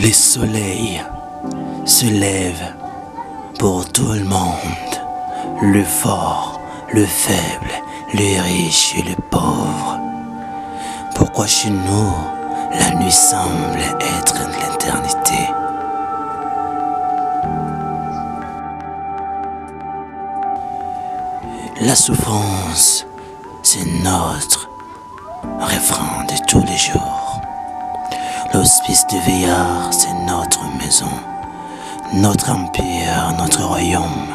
Les soleils se lèvent pour tout le monde, le fort, le faible, les riches et les pauvres. Pourquoi chez nous, la nuit semble être l'éternité? La souffrance, c'est notre refrain de tous les jours. L'hospice de Veillard, c'est notre maison, notre empire, notre royaume.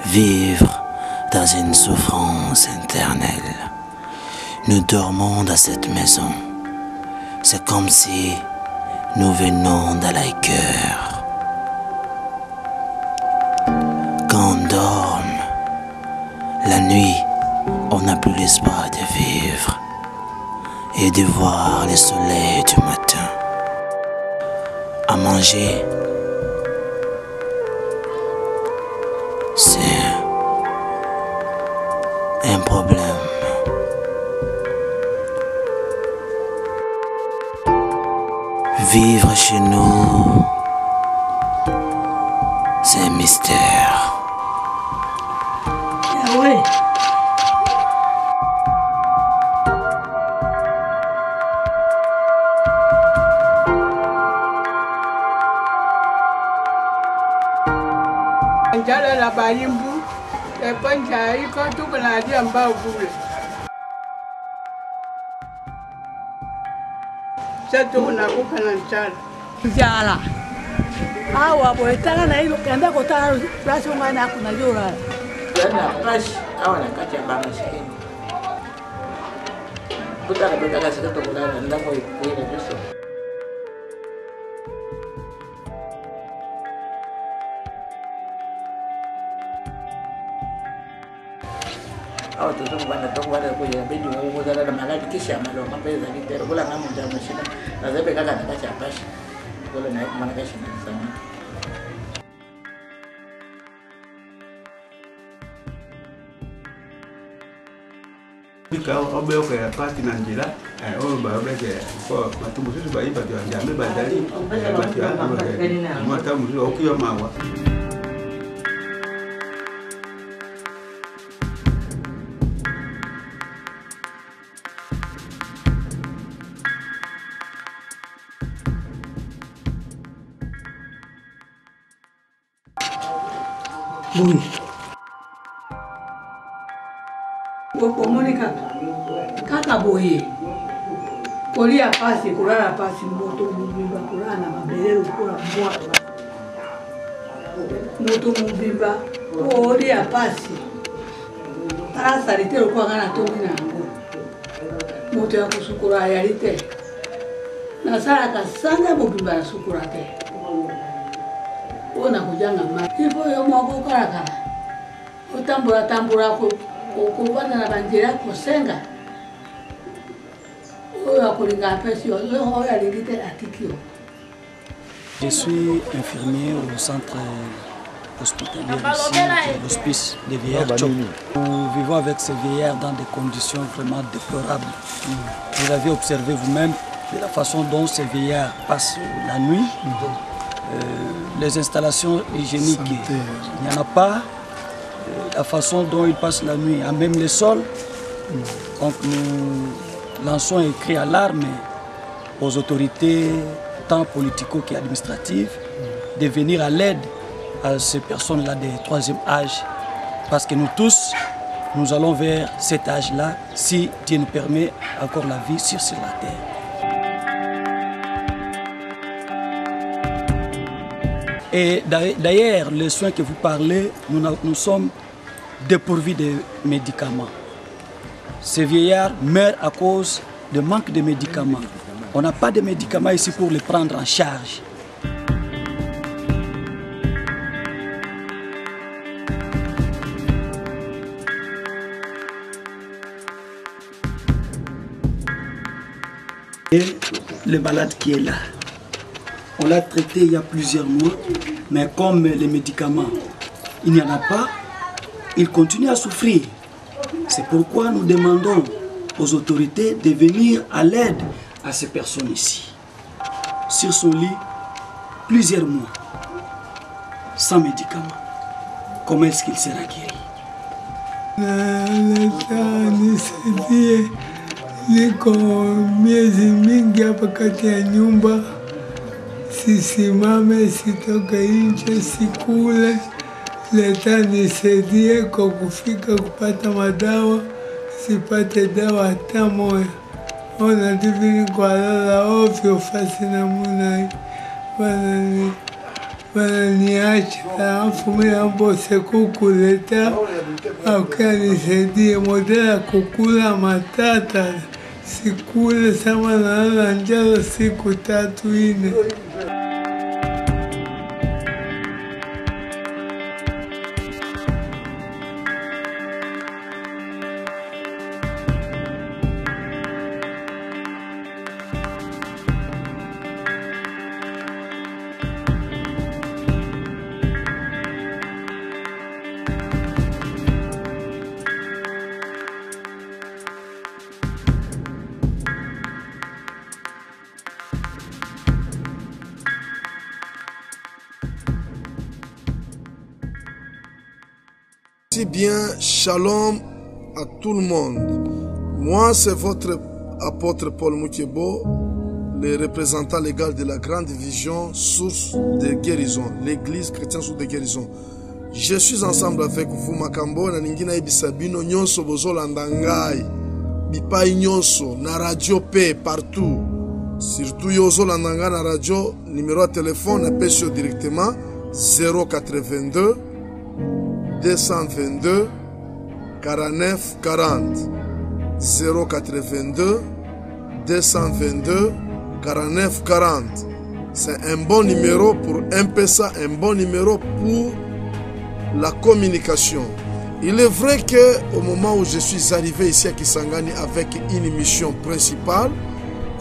Vivre dans une souffrance éternelle. Nous dormons dans cette maison. C'est comme si nous venions dans les cœurs. Quand on dort, la nuit, on n'a plus l'espoir de vivre et de voir le soleil du matin. À manger, c'est un problème. Vivre chez nous, c'est un mystère. Ah ouais. Njala la bayimbu, e panja iko tuko na dia mbao bule. Sasa na kuka na njala. Njala. Awa boetana na hilo kanda kotana basi ngana kuna jora. Yana crash awa na kati ya baba shikeni. Kutaka kutaka sikato kulala ndako ikuile pesa. Awa tukubanda kuya bidi ngokuzala na malali kisha malo mapeza litero kula ngamu nja mashina na zabe kaka na kacha pashi kula na kumana kashi na sana. Kalau obel ke pati nanjila, oh baru ke, kok matu musuh sebagai batu anjame badali, batu anjame, mata musuh oki mawa. Bui. Monica, kaka boye. Kolia pasi, kulala pasi, moto mubimba, kulala na mabelelo kula mwaka. Moto mubimba, kolia pasi. Tarasa litero kwa ngana tomi na ngo. Moto ya kusukura ya lite. Na sara kasanga mubimba ya sukura te. Ona kujanga ma. Hivyo yo mwako karakara. Utambura ko. Na banjira kusenga Je suis infirmier au centre hospitalier ici, l'hospice de Veillard Tchop. Nous vivons avec ces vieillards dans des conditions vraiment déplorables. Vous l'avez observé vous-même de la façon dont ces vieillards passent la nuit. Les installations hygiéniques, il n'y en a pas. La façon dont ils passent la nuit, à même les sols. Donc nous lançons un cri d'alarme aux autorités, tant politico qu'administratives, de venir à l'aide à ces personnes-là de troisième âge. Parce que nous tous, nous allons vers cet âge-là, si Dieu nous permet encore la vie sur la terre. Et d'ailleurs, les soins que vous parlez, nous sommes dépourvus de médicaments. Ces vieillards meurent à cause de manque de médicaments. On n'a pas de médicaments ici pour les prendre en charge. Et le malade qui est là, on l'a traité il y a plusieurs mois, mais comme les médicaments, il n'y en a pas, il continue à souffrir. C'est pourquoi nous demandons aux autorités de venir à l'aide à ces personnes ici. sur son lit plusieurs mois, sans médicaments. Comment est-ce qu'il sera guéri? Nisaidie, niko miezi mingi hapa kati ya nyumba, sisimame, sitoke nje, sikule. Leta nisaidie kwa kufika kupata madawa, sipate dawa hata moja. Ona hivi niko lala ovyo fasi namna hii. Wananiacha, alafu mimi naomba siku leta akanisaidie modela kukula matata, sikule sama nalala njala siku 3 4. Bien, shalom à tout le monde. Moi, c'est votre apôtre Paul Moukebo, le représentant légal de la Grande Vision, source de guérison, l'église chrétienne source de guérison. Je suis ensemble avec vous, Makambo, na ningina ibisabino, nyonso bozo landangai, bipai nyonso, na radio P, partout. Surtout yozo landanga na radio, numéro de téléphone, appelle directement 082 222 49 40 082 222 49 40. C'est un bon numéro pour M-Pesa, un bon numéro pour la communication. Il est vrai que au moment où je suis arrivé ici à Kisangani avec une mission principale,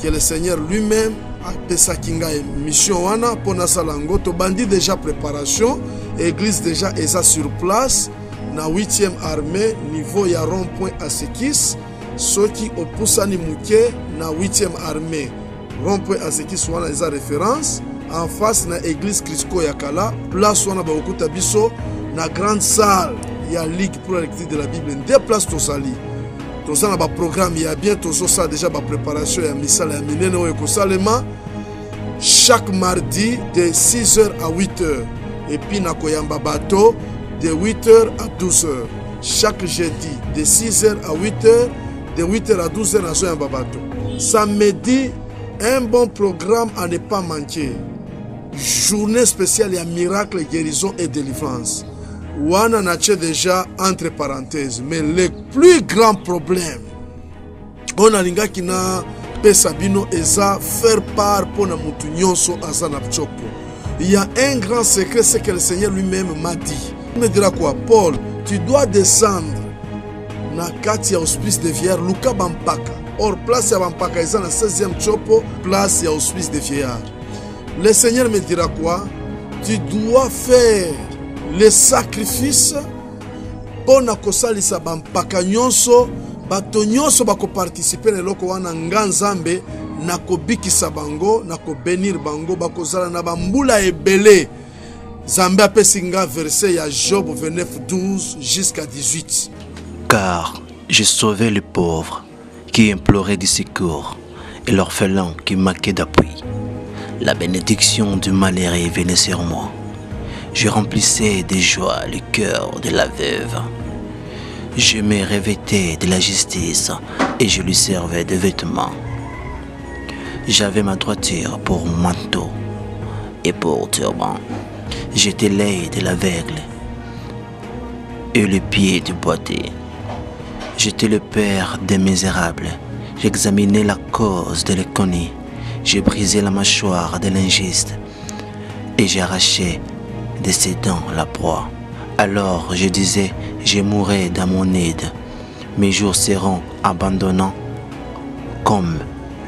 que le Seigneur lui-même a pesa kinga mission wana pona salango to bandi déjà préparation. Église déjà est sur place na 8e armée niveau ya rond-point à Sekis, ceux qui opusani muke na 8e armée rond-point à Sekis wana eza référence en face na église Crisco ya Kala, place wana ba okuta biso na grande salle ya ligue pour la lecture de la Bible, deux places to sali to ça na ba programme ya bien to ça déjà ba préparation ya misala ya minene o ko salema chaque mardi de 6h à 8h. Et puis na koyamba bato de 8h à 12h. Chaque jeudi de 6h à 8h, de 8h à 12h na koyamba bato. Samedi, un bon programme à ne pas manquer. Journée spéciale à miracle, guérison et délivrance. Wana nache déjà entre parenthèses, mais le plus grand problème on a linga kina pesabino eza faire part pour na mutu nyonso azana pchoko. Il y a un grand secret, c'est que le Seigneur lui-même m'a dit. Il me dira quoi? Paul, tu dois descendre na kati ya hospice de vieillard Luka Bampaka. Or, place ya Bampaka, ils ont la 16e chopo, place ya hospice de vieillard. Le Seigneur me dira quoi? Tu dois faire le sacrifice pour na kosalisa Bampaka nyonso, bato nyonso bako participer na loko wana nganzambe. Nako bikisa bango, nako bénir bango, bakozala na bambula ebele. Zambé apesinga verset ya Job 29:12 jusqu'à 18. Car je sauvais les pauvres qui imploraient du secours et l'orphelin qui manquait d'appui. La bénédiction du malheureux venait sur moi. Je remplissais de joie le cœur de la veuve. Je me revêtais de la justice et je lui servais de vêtements. J'avais ma droiture pour manteau et pour turban. J'étais l'œil de l'aveugle et le pied du boiteux. J'étais le père des misérables. J'examinais la cause de l'inconnu. J'ai brisé la mâchoire de l'injuste et j'ai arraché de ses dents la proie. Alors je disais, je mourrai dans mon aide. Mes jours seront abandonnants comme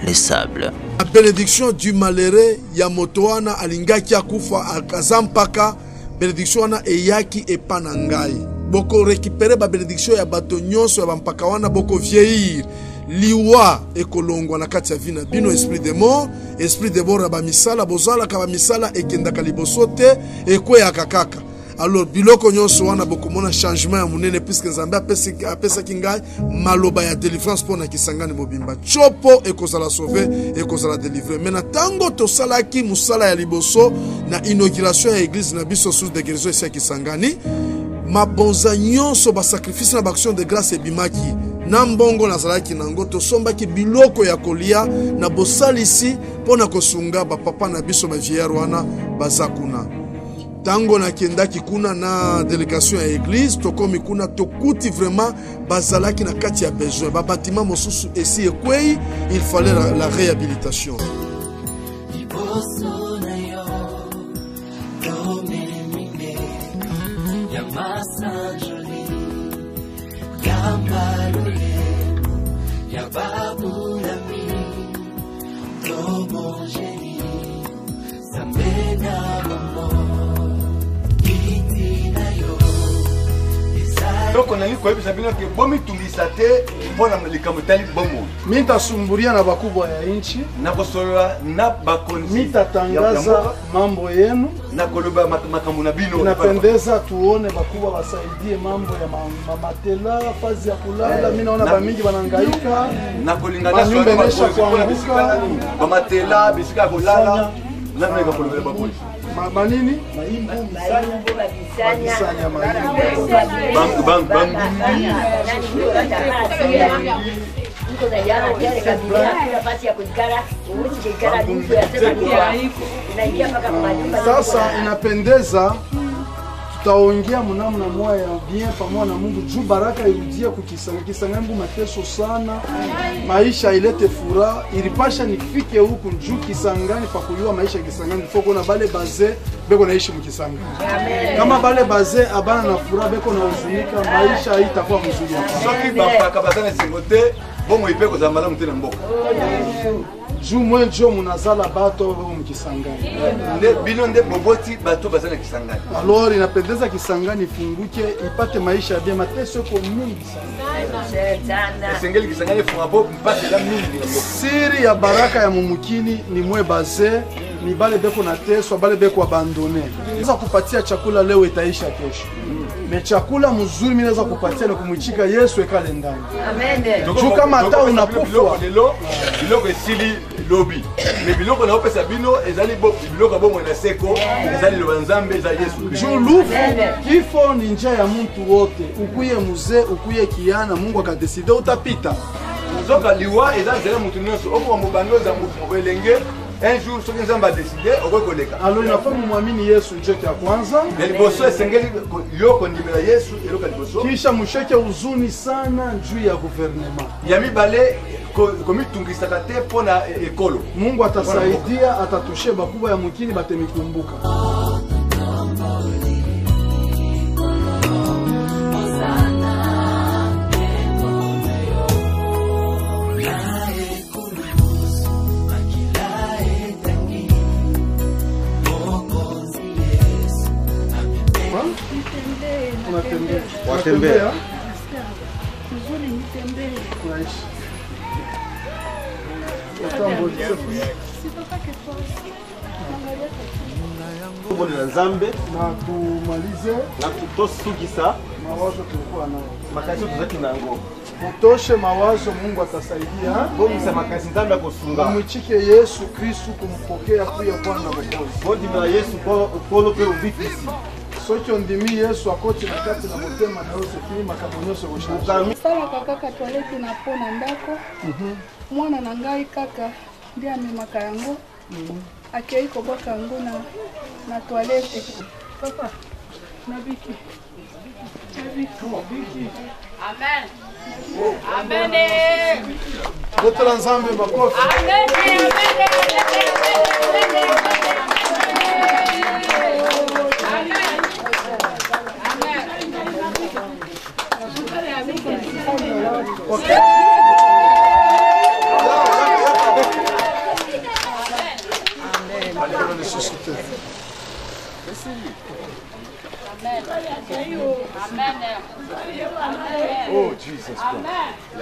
les sables. La bénédiction du malheureux Yamotoana alingaki akufa akazampaka bénédiction wana eyaki epanangai. Boko récupérer ba bénédiction ya bato nyonso ya bampaka wana boko vieillir. liwa ekolongwa na kati ya vina bino esprit de mort esprit de mort ba misala bozala ka ba misala ekendaka liboso te ekweyaka kaka. Alors biloko nyonso wana bokomona changement ya munene puisque Nzambe apesaki ngai maloba ya délivrance pona Kisangani mobimba chopo ekozala sauver ekozala délivrer. Mais na tango tosalaki musala ya liboso na inauguration ya église na biso source de guérison ici ya Kisangani, mabonza nyonso ba sacrifice na action de grâce ebimaki na mbongo nazalaki nango tosombaki biloko ya kolia na bosalisi pona kosunga ba papa na biso ba vieillard wana bazakuna. Tango na kendaki kuna na délégation ya église tokomi kuna tokuti vraiment bazalaki na kati ya besoin ba bâtiment mosusu esi ekwei, il fallait la réhabilitation. Donc on a dit quoi que bomi tungisate pona likambo tali bomo mita sumburia na bakubwa ya inchi na kosola na bakonzi mita tangaza mambo yenu na koloba makambo na bino. Inapendeza tuone bakubwa wasaidie mambo ya mamatela fazi ya kulala. Mimi naona bamingi banangaika na kulingana na nyumba imesha kuanguka bamatela bisika ya kulala na ndio koloba bakonzi manini maimbu bisanya sasa inapendeza tutaongea mnamna moya ya bien pamoja na Mungu juu baraka irudie kukisanga Kisangani mateso sana maisha ilete furaha ilipasha nifike huku juu Kisangani pa kujua maisha Kisangani foko na bale baze beko naishi mkisanga kama bale baze abana na furaha beko na uzunika maisha haitakuwa mzuri soki bapaka bazana singote bomo ipeko za malamu tena mboka juu mwenjo munazala bato mkisangani nde bino nde boboti bato bazana Kisangani. Alors inapendeza Kisangani ifunguke ipate maisha ya bien mateso kwa mingi sana sengeli Kisangani fungabo mpate la mingi siri ya baraka ya mumukini ni mwe baze ni bale beko na teso bale beko abandone naweza kupatia chakula leo itaisha kesho me chakula mzuri mimi naweza kupatia na kumwichika Yesu ekale ndani amen juu kama hata unakufa biloko esili lobi me biloko na opesa bino ezali biloko bomo na seko ezali lo Nzambe ezali Yesu juu lufu kifo ni njia ya mtu wote ukuye mzee ukuye kiana Mungu akadeside utapita zoka liwa ezali mtu nyonso oko mbandoza mobelenge un jour ce que Nzambe a décidé au koleka. Alors il faut muamini Yesu njeke ya kwanza liboso esengeli yoko ndimela Yesu eloka liboso kisha musheke uzuni sana juu ya gouvernement yami bale komitungisaka te pona ekolo Mungu atasaidia atatushe bakubwa ya mukini batemikumbuka Watembea. Nzuri nitembee. Unaishi. Tuko na Nzambe na tumalize na tutosukisa mawazo tulikuwa nayo. Makazi tuzaki nango. Utoshe mawazo Mungu atasaidia. Bomi sema makazi Nzambe akusunga. Mwitike Yesu Kristo kumpokea kuya Bwana Mwokozi. Bodi na Yesu polo pe uvitisi. Soki ondimi Yesu akoti na kati na motema na yose fini makabonyoso goshanja. Sala kaka toilette na pona ndako. Mwana na ngai kaka ndiye amemaka yango. Akei kobaka yango na toilette. Papa na biki. Amen. Amen. Botela Nzambe makofi. Amen. Okay. Amen. Oh Jesus Christ.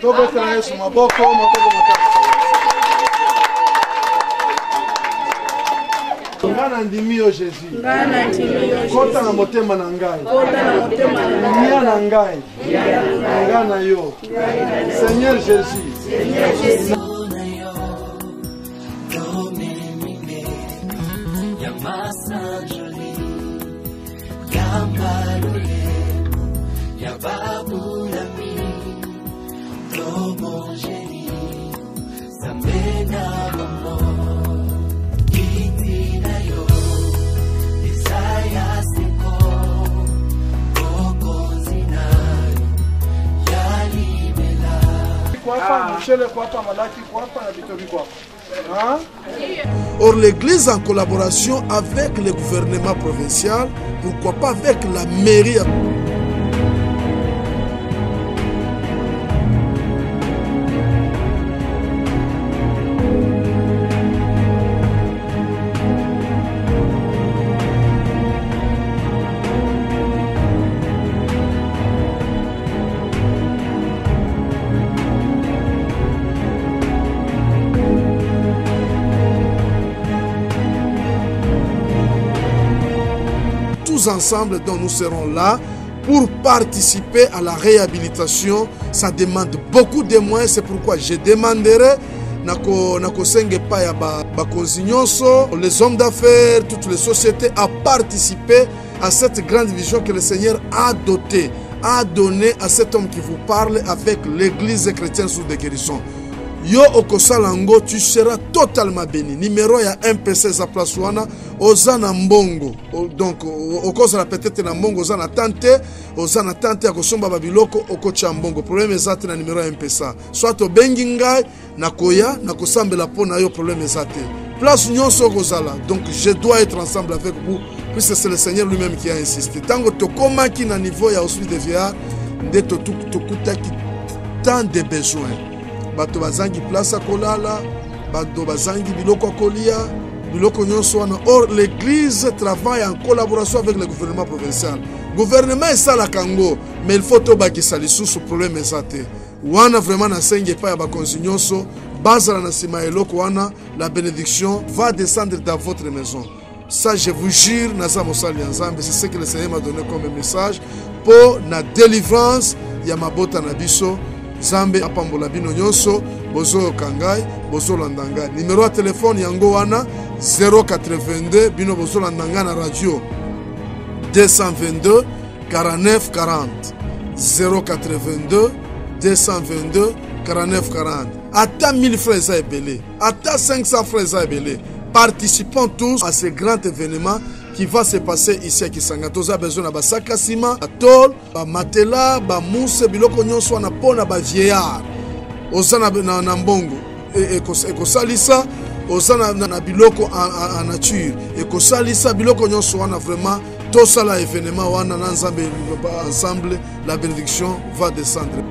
Tobetela Yesu maboko makasi. Ngana ndimi yo Jésus. Ngana ndimi yo Jésus. Kota na motema na ngai. Kota na motema na ngai. Nia na ngai. Ngana yo. Seigneur Jésus. Seigneur Jésus. Or l'église en collaboration avec le gouvernement provincial, pourquoi pas avec la mairie. Ensemble, dont nous serons là pour participer à la réhabilitation. Ça demande beaucoup de moyens, c'est pourquoi je demanderai les hommes d'affaires, toutes les sociétés à participer à cette grande vision que le Seigneur a dotée, a donné à cet homme qui vous parle avec l'église chrétienne sous des guérisons. Yo okosalango, tu seras totalement béni. Numéro ya MPC za place wana ozana mbongo. Donc okozala peut-être na mbongo ozana tante akosomba babiloko okocha mbongo. Problème ezate na numéro ya MPC. Soit obengi ngai nakoya nakosambela pona yo problème ezate. Place nyonso okozala. Donc je dois être ensemble avec vous puisque c'est le Seigneur lui-même qui a insisté. Tango tokomaki na niveau ya hospice de vieillard nde tokutaki tant de besoins. Bato bazangi place à kolala, bato bazangi biloko kolia, biloko nyonso wana. Or l'église travaille en collaboration avec le gouvernement provincial. Gouvernement est ça la Congo, mais il faut tobakisa lisusu problème ezate. Wana vraiment na senge pa ya bakonzi nyonso, bazala na sima eloko wana, la bénédiction va descendre dans votre maison. Ça je vous jure, naza mosali nzambe, c'est ce que le Seigneur m'a donné comme message pour la délivrance ya mabota na biso. Zambe apambola bino nyonso bozo kangai bozo landanga. Numéro de téléphone yango wana 082 bino bozo landanga na radio 222 49 40 082 222 49 40. Ata 1000 francs ça ebele, ata 500 francs ça ebele. Participons tous à ce grand événement qui va se passer ici à Kisanga. Tous a besoin de basaka sima, atol, ba matela, ba mousse, biloko nyonso na pona ba vieillard. Osana na mbongo eko salisa, osana na biloko en nature. Eko salisa biloko nyonso wana vraiment tout ça là événement wana na nzambe ensemble, la bénédiction va descendre.